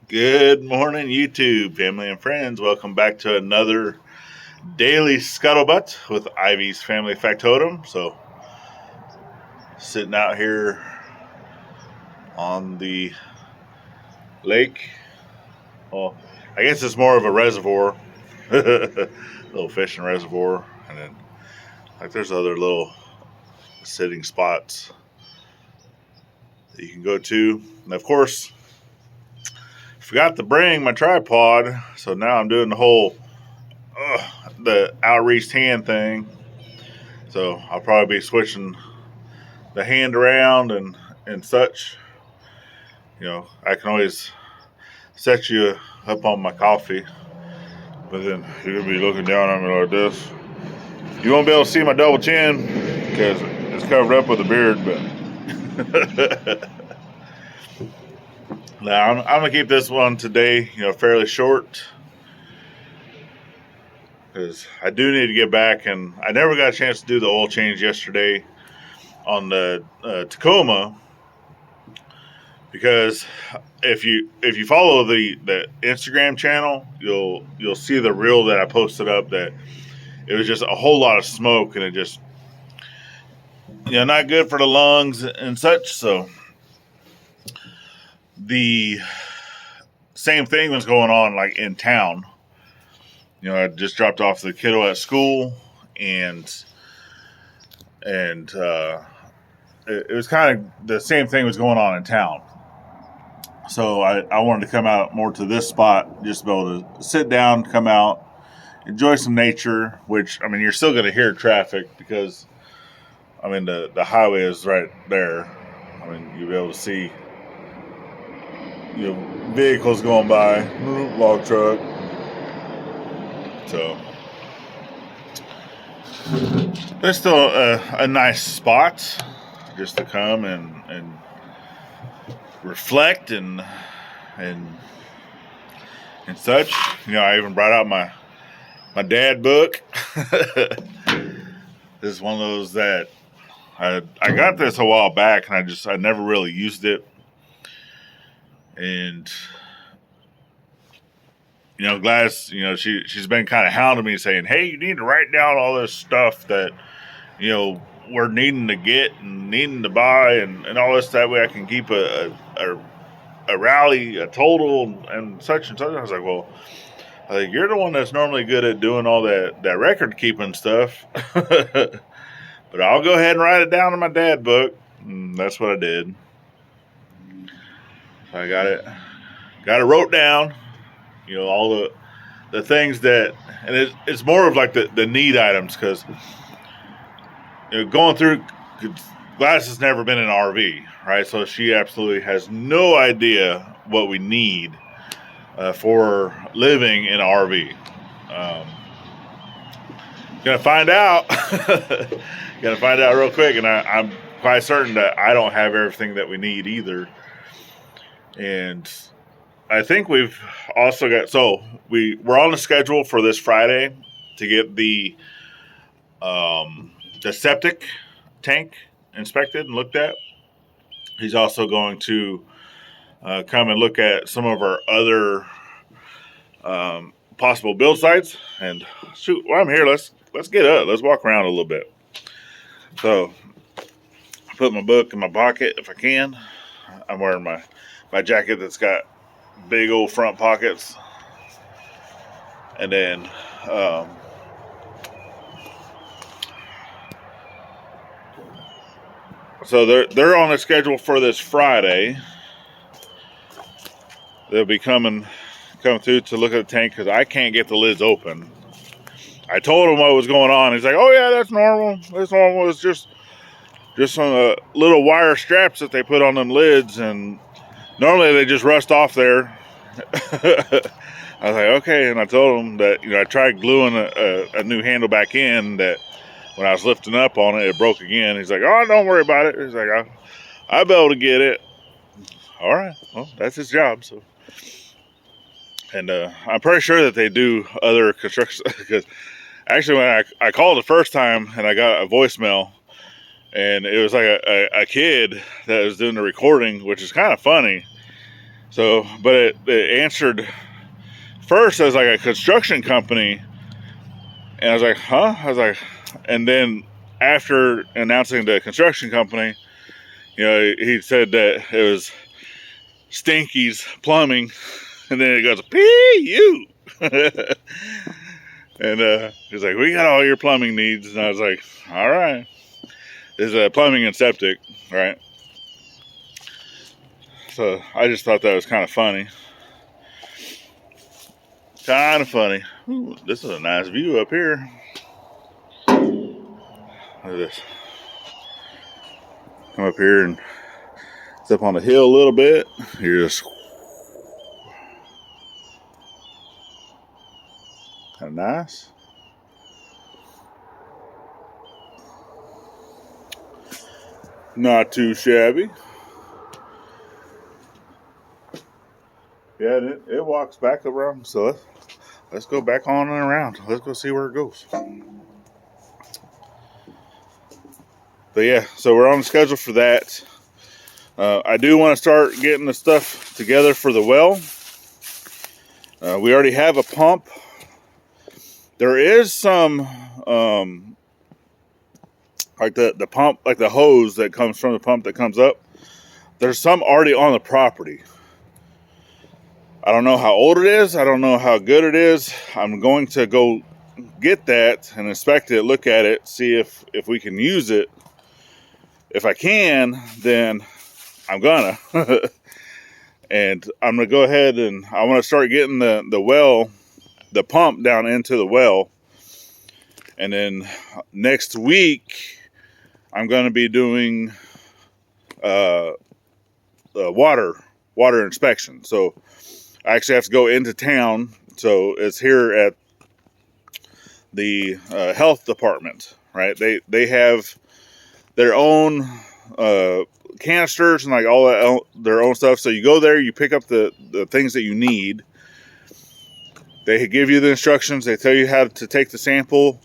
Good morning, YouTube family and friends. Welcome back to another daily scuttlebutt with Ivy's Family Factotum. So, sitting out here on the lake. Well, I guess it's more of a reservoir, little fishing reservoir, and then there's other little sitting spots that you can go to. And of course, forgot to bring my tripod, so now I'm doing the whole the outreached hand thing. So I'll probably be switching the hand around and such. You know, I can always set you up on my coffee, but then you're gonna be looking down on me like this. You won't be able to see my double chin because it's covered up with a beard, but now I'm gonna keep this one today, fairly short, because I do need to get back, and I never got a chance to do the oil change yesterday on the Tacoma, because if you follow the Instagram channel, you'll see the reel that I posted up, that it was just a whole lot of smoke, and it just not good for the lungs and such. So the same thing was going on like in town. I just dropped off the kiddo at school, and it was kind of the same thing was going on in town. So I wanted to come out more to this spot, just to be able to sit down, come out, enjoy some nature, which, you're still going to hear traffic because, the highway is right there. You'll be able to see, vehicles going by, log truck. So, it's still a nice spot just to come and reflect and such. I even brought out my dad book. This is one of those that I got this a while back, and I never really used it. And Gladys, she's been kind of hounding me, saying, "Hey, you need to write down all this stuff that we're needing to get and needing to buy and all this. That way I can keep a rally, a total, and such and such." I was like, well, you're the one that's normally good at doing all that record keeping stuff. But I'll go ahead and write it down in my dad book. And that's what I did. So I got it wrote down, all the things that, and it's more of like the need items, because going through, Gladys has never been in an RV, right? So she absolutely has no idea what we need for living in an RV. Gonna find out. Gonna find out real quick, and I'm quite certain that I don't have everything that we need either. And I think we've also got, so we're on the schedule for this Friday to get the septic tank inspected and looked at. He's also going to come and look at some of our other possible build sites. And shoot, while I'm here, let's get up. Let's walk around a little bit. So I put my book in my pocket if I can. I'm wearing my jacket that's got big old front pockets. And then so they're on the schedule for this Friday. They'll be coming through to look at the tank, because I can't get the lids open. I told him what was going on. He's like, "Oh yeah, that's normal. That's normal. It's just some little wire straps that they put on them lids, and normally they just rust off there." I was like, okay, and I told him that I tried gluing a new handle back in, that when I was lifting up on it, it broke again. He's like, "Oh, don't worry about it." He's like, "I'll be able to get it." All right, well, that's his job. So, and I'm pretty sure that they do other construction, because actually when I called the first time and I got a voicemail, and it was like a kid that was doing the recording, which is kind of funny. So, but it answered first as like a construction company, and I was like, huh? I was like, and then after announcing the construction company, he said that it was Stinky's Plumbing, and then it goes, P.U. And he's like, we got all your plumbing needs. And I was like, all right. This is plumbing and septic, right? So I just thought that was kind of funny. Ooh, this is a nice view up here. Look at this. Come up here and it's up on the hill a little bit. You're just kind of nice. Not too shabby. Yeah, it walks back around. So let's go back on and around. Let's go see where it goes. But yeah, so we're on the schedule for that. I do want to start getting the stuff together for the well. We already have a pump. There is some, like the pump, like the hose that comes from the pump that comes up. There's some already on the property. I don't know how old it is. I don't know how good it is. I'm going to go get that and inspect it, look at it, see if we can use it. If I can, then I'm gonna. And I'm gonna go ahead and I want to start getting the pump down into the well. And then next week, I'm going to be doing water inspection. So I actually have to go into town. So it's here at the health department, right? They have their own canisters and like all that, their own stuff. So you go there, you pick up the things that you need. They give you the instructions. They tell you how to take the sample.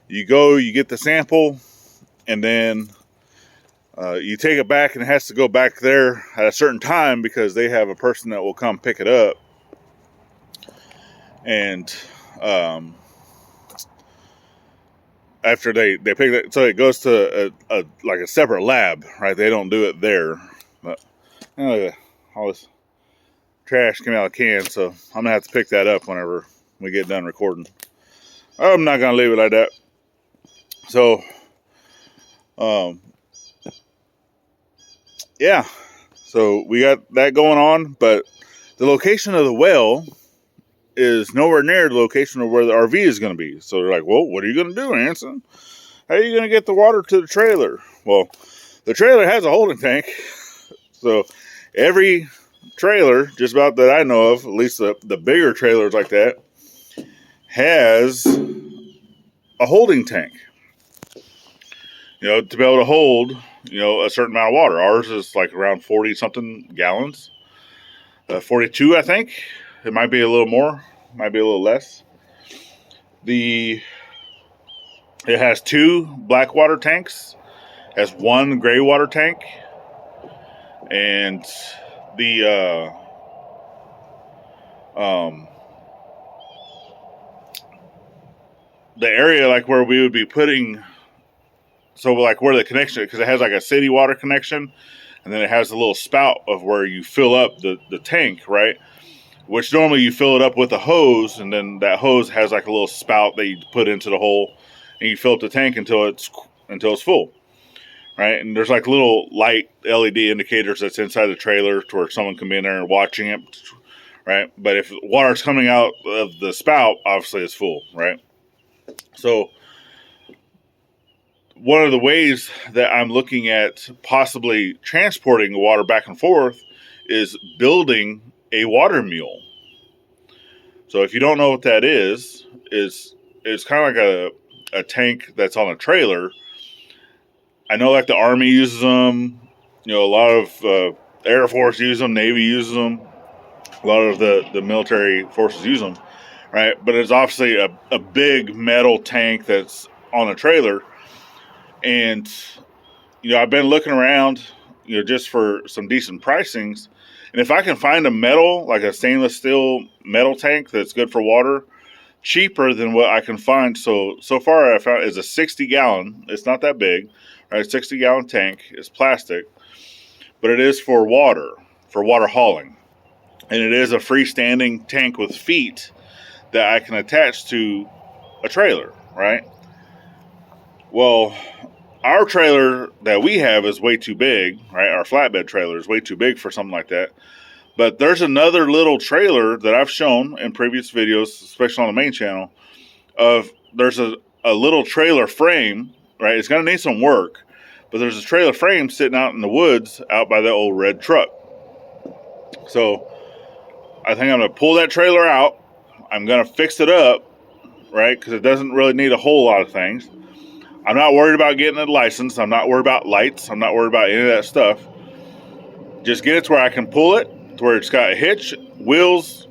You go, you get the sample, and then you take it back, and it has to go back there at a certain time because they have a person that will come pick it up. And after they pick it, so it goes to like a separate lab, right? They don't do it there. But all this trash came out of the can, so I'm gonna have to pick that up whenever we get done recording. I'm not gonna leave it like that. So, yeah, so we got that going on, but the location of the well is nowhere near the location of where the RV is going to be. So they're like, well, what are you going to do, Anson? How are you going to get the water to the trailer? Well, the trailer has a holding tank. So every trailer, just about that I know of, at least the bigger trailers like that, has a holding tank. To be able to hold, a certain amount of water. Ours is like around 40 something gallons. 42, I think. It might be a little more, might be a little less. It has 2 black water tanks, has 1 gray water tank, and the area like where we would be putting, so like where the connection, because it has like a city water connection, and then it has a little spout of where you fill up the tank, right? Which normally you fill it up with a hose, and then that hose has like a little spout that you put into the hole, and you fill up the tank until it's full, right? And there's like little light LED indicators that's inside the trailer to where someone can be in there and watching it, right? But if water's coming out of the spout, obviously it's full, right? So one of the ways that I'm looking at possibly transporting the water back and forth is building a water mule. So if you don't know what that is it's kind of like a tank that's on a trailer. I know like the Army uses them, a lot of Air Force uses them, Navy uses them, a lot of the military forces use them, right? But it's obviously a big metal tank that's on a trailer. And I've been looking around, just for some decent pricings, And if I can find a metal, like a stainless steel metal tank that's good for water, cheaper than what I can find. So far I found is a 60 gallon. It's not that big, right? 60 gallon tank. It's plastic, but it is for water hauling. And it is a freestanding tank with feet that I can attach to a trailer, right? Well, our trailer that we have is way too big, right? Our flatbed trailer is way too big for something like that. But there's another little trailer that I've shown in previous videos, especially on the main channel, there's a little trailer frame, right? It's going to need some work, but there's a trailer frame sitting out in the woods out by the old red truck. So I think I'm going to pull that trailer out. I'm going to fix it up, right? Because it doesn't really need a whole lot of things. I'm not worried about getting a license. I'm not worried about lights. I'm not worried about any of that stuff. Just get it to where I can pull it, to where it's got a hitch, wheels,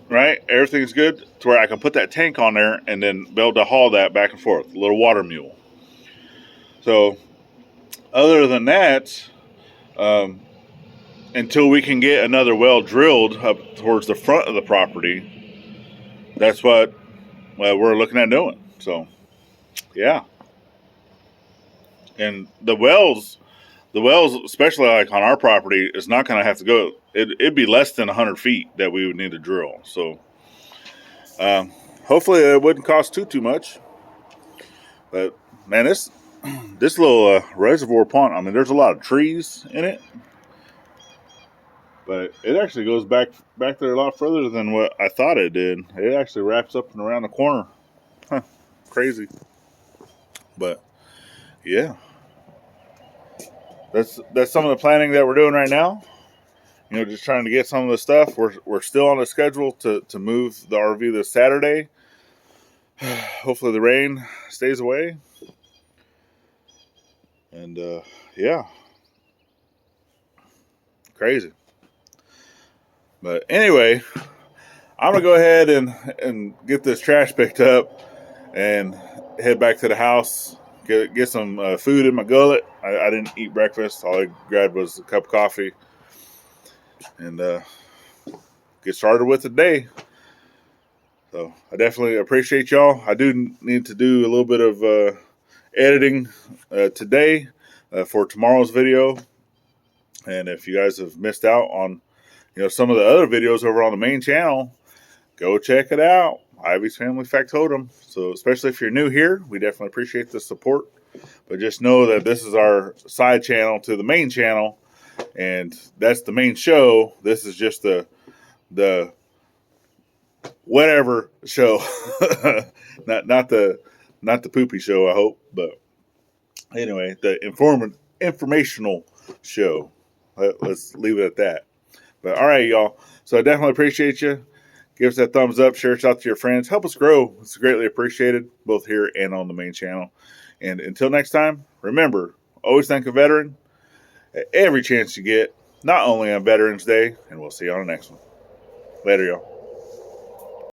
right? Everything's good, to where I can put that tank on there and then be able to haul that back and forth. A little water mule. So, other than that, until we can get another well drilled up towards the front of the property, that's what we're looking at doing. So, yeah. And the wells, especially like on our property, is not going to have to go. It'd be less than 100 feet that we would need to drill. So, hopefully it wouldn't cost too much. But man, this little reservoir pond, I mean, there's a lot of trees in it, but it actually goes back there a lot further than what I thought it did. It actually wraps up and around the corner. Huh, crazy. But yeah, that's some of the planning that we're doing right now. You know, just trying to get some of the stuff. We're still on the schedule to move the RV this Saturday. Hopefully the rain stays away. And yeah, crazy. But anyway, I'm gonna go ahead and get this trash picked up and head back to the house. Get some food in my gullet. I didn't eat breakfast. All I grabbed was a cup of coffee. And get started with the day. So I definitely appreciate y'all. I do need to do a little bit of editing today for tomorrow's video. And if you guys have missed out on some of the other videos over on the main channel, go check it out. Ivy's Family Factotum. So especially if you're new here, we definitely appreciate the support. But just know that this is our side channel to the main channel, and that's the main show. This is just the whatever show, not the poopy show, I hope. But anyway, the informational show. Let's leave it at that. But all right, y'all. So I definitely appreciate you. Give us that thumbs up, share us out to your friends. Help us grow. It's greatly appreciated, both here and on the main channel. And until next time, remember, always thank a veteran at every chance you get, not only on Veterans Day, and we'll see you on the next one. Later, y'all.